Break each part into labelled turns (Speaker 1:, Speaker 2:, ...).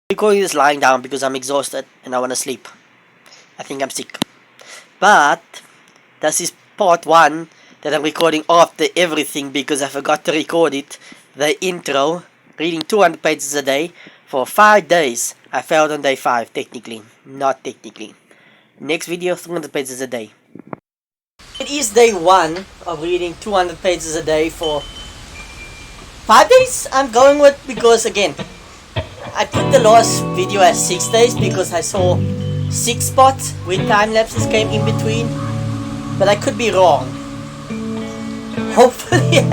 Speaker 1: Recording this lying down because I'm exhausted and I want to sleep. I think I'm sick. But this is part 1 that I'm recording after everything because I forgot to record it. The intro, reading 200 pages a day for 5 days. I failed on day 5 technically, not technically. Next video, 300 pages a day. It is day 1 of reading 200 pages a day for 5 days I'm going with because again, I put the last video as 6 days because I saw 6 spots with time lapses came in between, but I could be wrong. Hopefully,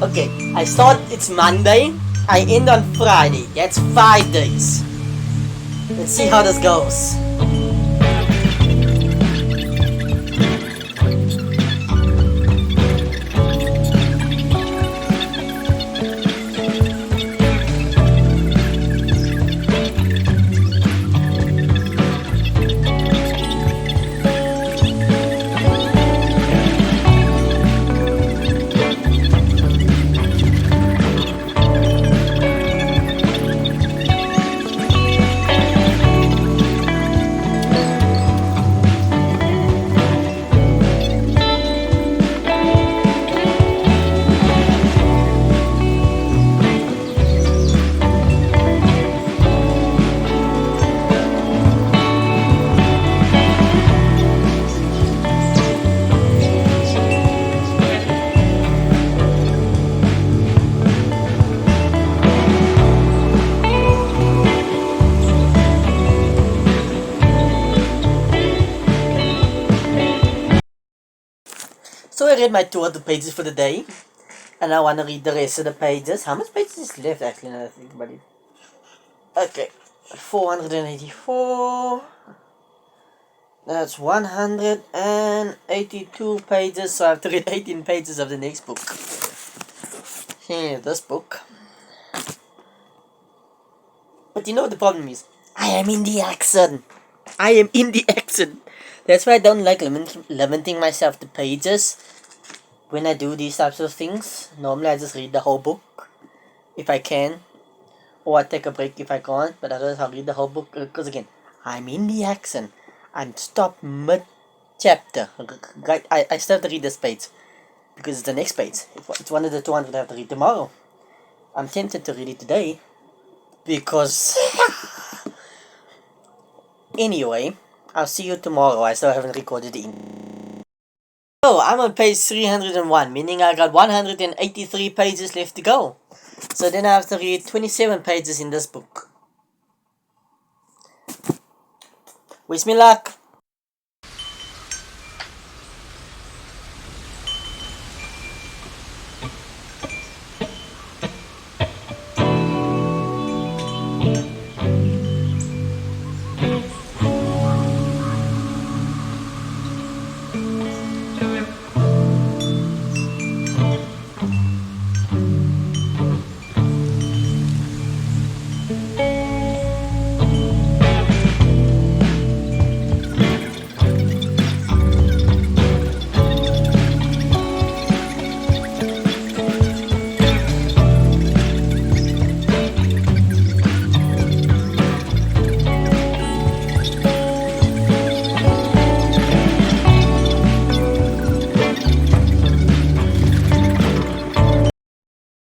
Speaker 1: okay. I start. It's Monday. I end on Friday. That's 5 days. Let's see how this goes. So I read my 200 pages for the day, and I want to read the rest of the pages. How much pages is left actually now that I think about it? Okay, 484. That's 182 pages, so I have to read 18 pages of the next book. Here, this book. But you know what the problem is? I am in the accent. I am in the accent. That's why I don't like limiting myself to pages when I do these types of things. Normally I just read the whole book if I can, or I take a break if I can't, but otherwise I'll read the whole book because again, I'm in the accent. I'm stopped mid chapter. I still have to read this page because it's the next page. It's one of the 200 I have to read tomorrow. I'm tempted to read it today because anyway, I'll see you tomorrow. I still haven't recorded it. So I'm on page 301, meaning I got 183 pages left to go. So then I have to read 27 pages in this book. Wish me luck.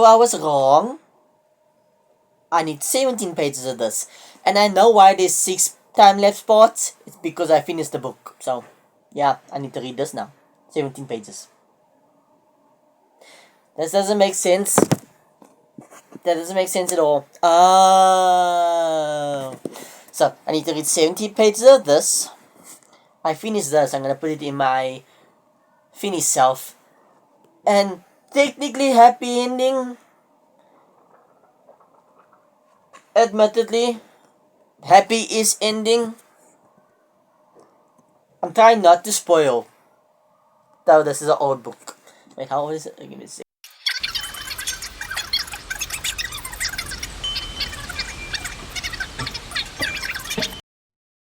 Speaker 1: So I was wrong. I need 17 pages of this. And I know why there's 6 time-lapse spots. It's because I finished the book. So, yeah, I need to read this now. 17 pages. This doesn't make sense. That doesn't make sense at all. Oh. So, I need to read 17 pages of this. I finished this. I'm going to put it in my finished self. And technically happy ending. Admittedly, happy is ending. I'm trying not to spoil. Though this is an old book. Wait, how old is it? Give me a sec.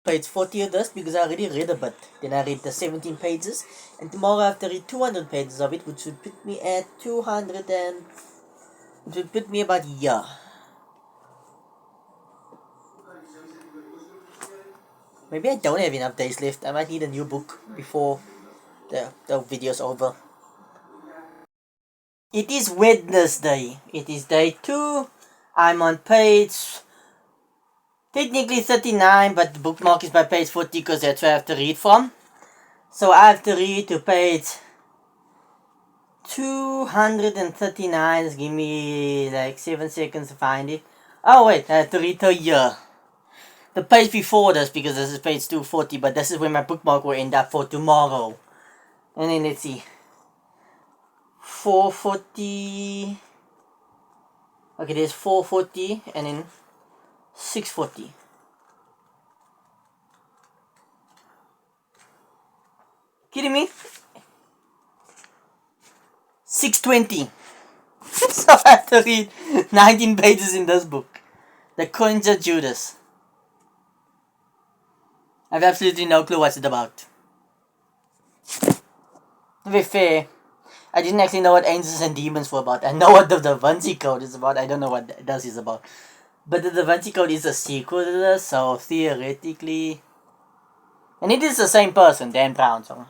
Speaker 1: Page 40 of this because I already read a bit. Then I read the 17 pages. And tomorrow I have to read 200 pages of it, which would put me at 200 and... It would put me about a year. Maybe I don't have enough days left. I might need a new book before the video's over. It is Wednesday. It is day 2. I'm on page technically 39, but the bookmark is by page 40 because that's where I have to read from. So I have to read to page 239. Just give me like 7 seconds to find it. Oh wait, I have to read to here. The page before this, because this is page 240, but this is where my bookmark will end up for tomorrow. And then let's see. 440. Okay, there's 440 and then 640. Kidding me? 620. So I have to read 19 pages in this book. The Coins of Judas. I have absolutely no clue what it's about. To be fair, I didn't actually know what Angels and Demons were about. I know what the Da Vinci Code is about. I don't know what this is about. But the Da Vinci Code is a sequel to this, so theoretically... And it is the same person, Dan Brown, so...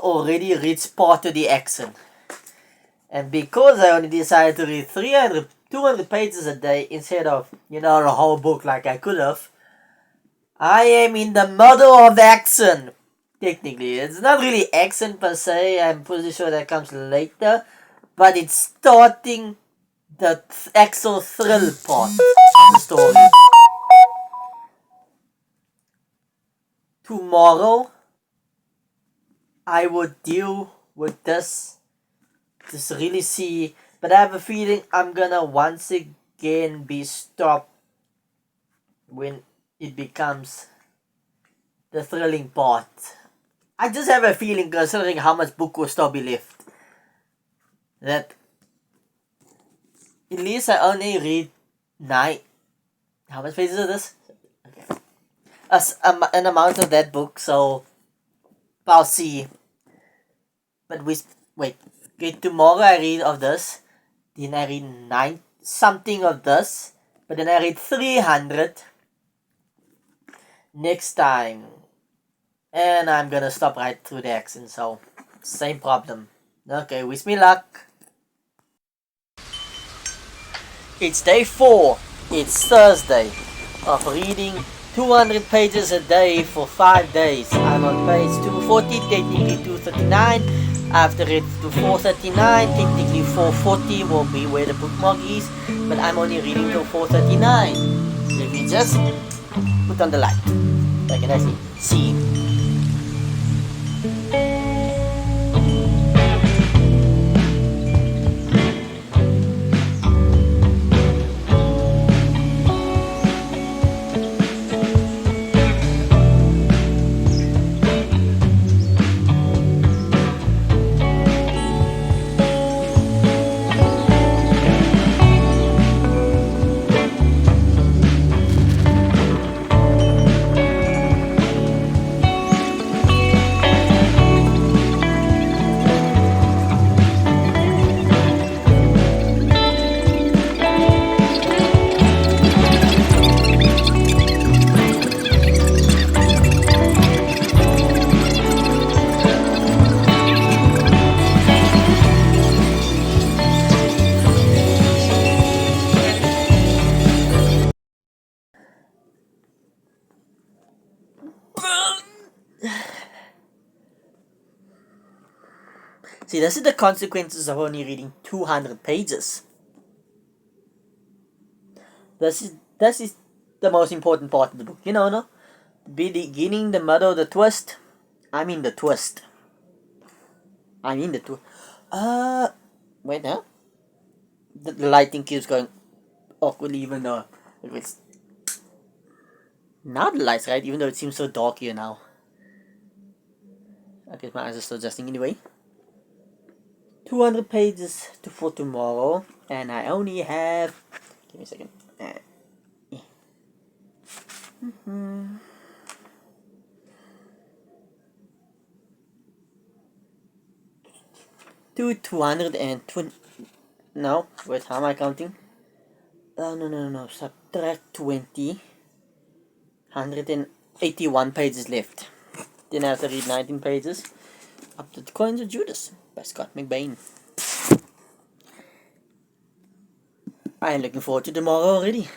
Speaker 1: already reached part of the action. And because I only decided to read 200 pages a day instead of, the whole book like I could have, I am in the middle of action. Technically, it's not really action per se. I'm pretty sure that comes later. But it's starting the actual thrill part of the story. Tomorrow, I would deal with this. Just really see. But I have a feeling I'm gonna once again be stopped when it becomes the thrilling part. I just have a feeling, considering how much book will still be left, that at least I only read 9. How much pages is this? Okay. An amount of that book, so I'll see. But wait. Okay, tomorrow I read of this. Then I read something of this. But then I read 300 next time. And I'm gonna stop right through the action, so same problem. Okay, wish me luck. It's day 4. It's Thursday of reading 200 pages a day for 5 days. I'm on page 240, technically 239. After it to 439, technically 440 will be where the bookmark is, but I'm only reading till 439. Let me just put on the light. So can I see? See, this is the consequences of only reading 200 pages. This is the most important part of the book. You know, no? The beginning, the middle, the twist. I mean the twist. Wait now. The lighting keeps going awkwardly even though it's... Now the light's right, even though it seems so dark here now. I guess my eyes are still adjusting anyway. 200 pages for tomorrow, and I only have... Give me a second. 220... No, wait, how am I counting? No. Subtract 20. 181 pages left. Then I have to read 19 pages. Up to the Coins of Judas by Scott McBain. I am looking forward to tomorrow already.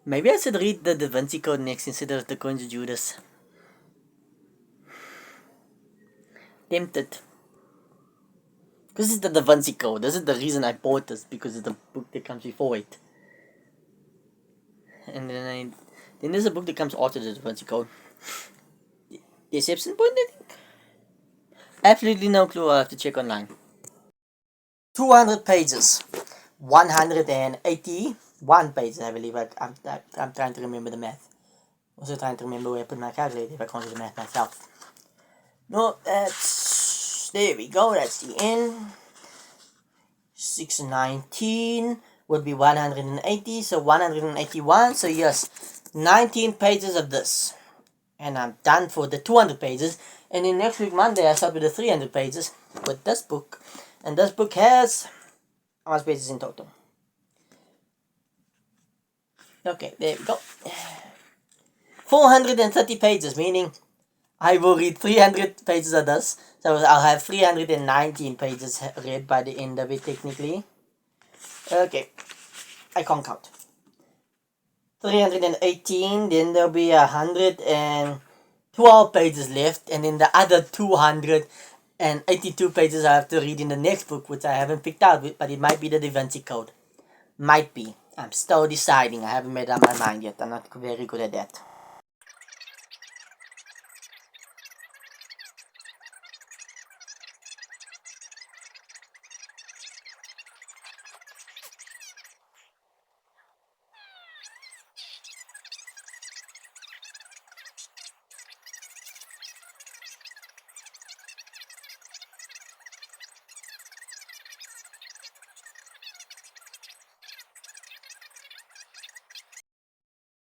Speaker 1: Maybe I should read the Da Vinci Code next instead of the Coins of Judas. Tempted. This is the Da Vinci Code. This is the reason I bought this, because it's the book that comes before it. And then there's a book that comes after the Da Vinci Code. The Exception Point, I think? Absolutely no clue. I'll have to check online. 200 pages. 181 pages, I believe. I'm trying to remember the math. Also trying to remember where I put my calculator if I can't do the math myself. No, that's... There we go. That's the end. 619 would be 180. So 181. So yes, 19 pages of this. And I'm done for the 200 pages. And then next week, Monday, I start with the 300 pages with this book. And this book has... how much pages in total? Okay, there we go. 430 pages, meaning I will read 300 pages of this. So I'll have 319 pages read by the end of it, technically. Okay, I can't count. 318, then there'll be 112 pages left, and then the other 282 pages I have to read in the next book, which I haven't picked out, but it might be the Da Vinci Code. Might be. I'm still deciding. I haven't made up my mind yet. I'm not very good at that.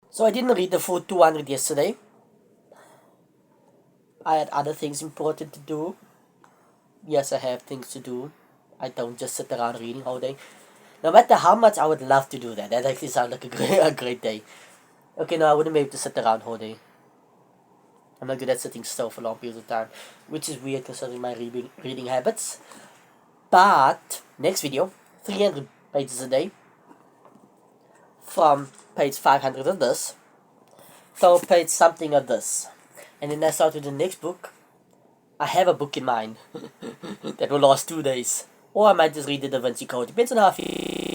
Speaker 1: So I didn't read the full 200 yesterday. I had other things important to do. Yes, I have things to do. I don't just sit around reading all day. No matter how much I would love to do that. That actually sounds like a great day. Okay, no, I wouldn't be able to sit around all day. I'm not good at sitting still for long periods of time, which is weird considering my reading habits. But next video, 300 pages a day. From page 500 of this till page something of this, and then I start with the next book. I have a book in mind that will last 2 days, or I might just read the Da Vinci Code. Depends on how I feel.